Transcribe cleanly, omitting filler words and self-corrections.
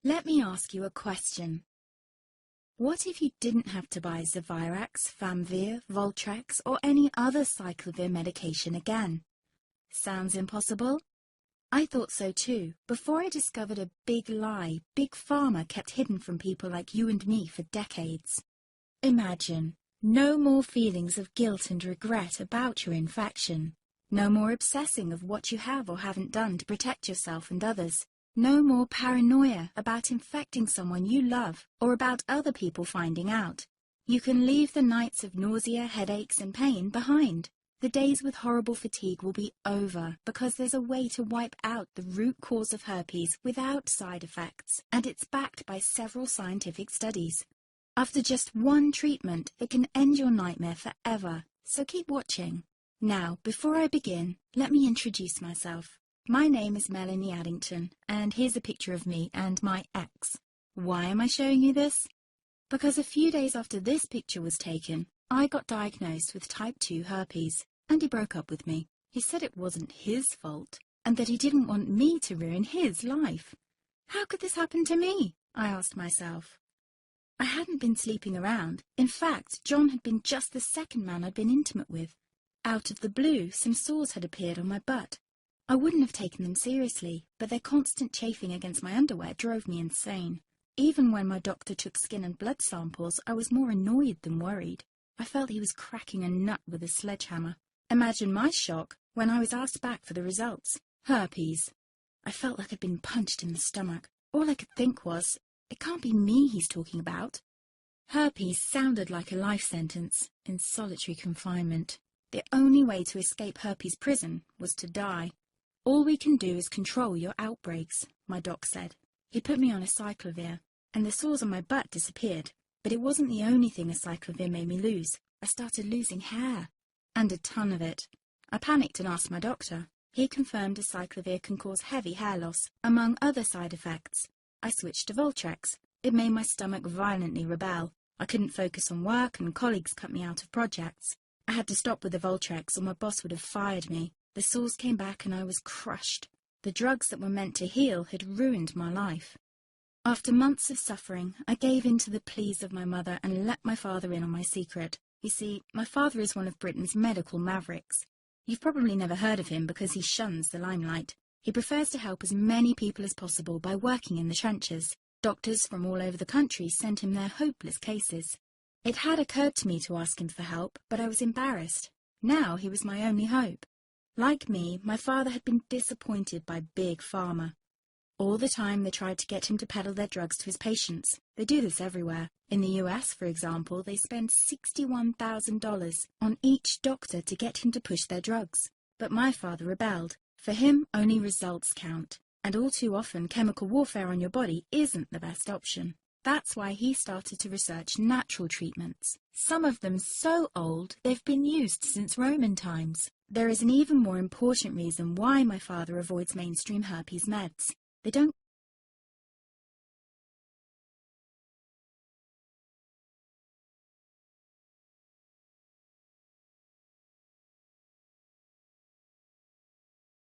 Let me ask you a question. What if you didn't have to buy Zevirax, Famvir, Voltrex, or any other cyclovir medication again? Sounds impossible? I thought so too, before I discovered a big lie Big Pharma kept hidden from people like you and me for decades. Imagine, no more feelings of guilt and regret about your infection. No more obsessing of what you have or haven't done to protect yourself and others. No more paranoia about infecting someone you love or about other people finding out. You can leave the nights of nausea, headaches and pain behind. The days with horrible fatigue will be over because there's a way to wipe out the root cause of herpes without side effects, and it's backed by several scientific studies. After just one treatment, it can end your nightmare forever, so keep watching. Now, before I begin, let me introduce myself. My name is Melanie Addington, and here's a picture of me and my ex. Why am I showing you this? Because a few days after this picture was taken, I got diagnosed with type 2 herpes, and he broke up with me. He said it wasn't his fault, and that he didn't want me to ruin his life. How could this happen to me? I asked myself. I hadn't been sleeping around. In fact, John had been just the second man I'd been intimate with. Out of the blue, some sores had appeared on my butt. I wouldn't have taken them seriously, but their constant chafing against my underwear drove me insane. Even when my doctor took skin and blood samples, I was more annoyed than worried. I felt he was cracking a nut with a sledgehammer. Imagine my shock when I was asked back for the results. Herpes. I felt like I'd been punched in the stomach. All I could think was, it can't be me he's talking about. Herpes sounded like a life sentence in solitary confinement. The only way to escape herpes prison was to die. All we can do is control your outbreaks, my doc said. He put me on a cyclovir, and the sores on my butt disappeared. But it wasn't the only thing a cyclovir made me lose. I started losing hair, and a ton of it. I panicked and asked my doctor. He confirmed a cyclovir can cause heavy hair loss, among other side effects. I switched to Voltrex. It made my stomach violently rebel. I couldn't focus on work, and colleagues cut me out of projects. I had to stop with the Voltrex, or my boss would have fired me. The sores came back and I was crushed. The drugs that were meant to heal had ruined my life. After months of suffering, I gave in to the pleas of my mother and let my father in on my secret. You see, my father is one of Britain's medical mavericks. You've probably never heard of him because he shuns the limelight. He prefers to help as many people as possible by working in the trenches. Doctors from all over the country sent him their hopeless cases. It had occurred to me to ask him for help, but I was embarrassed. Now he was my only hope. Like me, my father had been disappointed by Big Pharma. All the time they tried to get him to peddle their drugs to his patients. They do this everywhere. In the US, for example, they spend $61,000 on each doctor to get him to push their drugs. But my father rebelled. For him, only results count. And all too often, chemical warfare on your body isn't the best option. That's why he started to research natural treatments. Some of them so old, they've been used since Roman times. There is an even more important reason why my father avoids mainstream herpes meds. They don't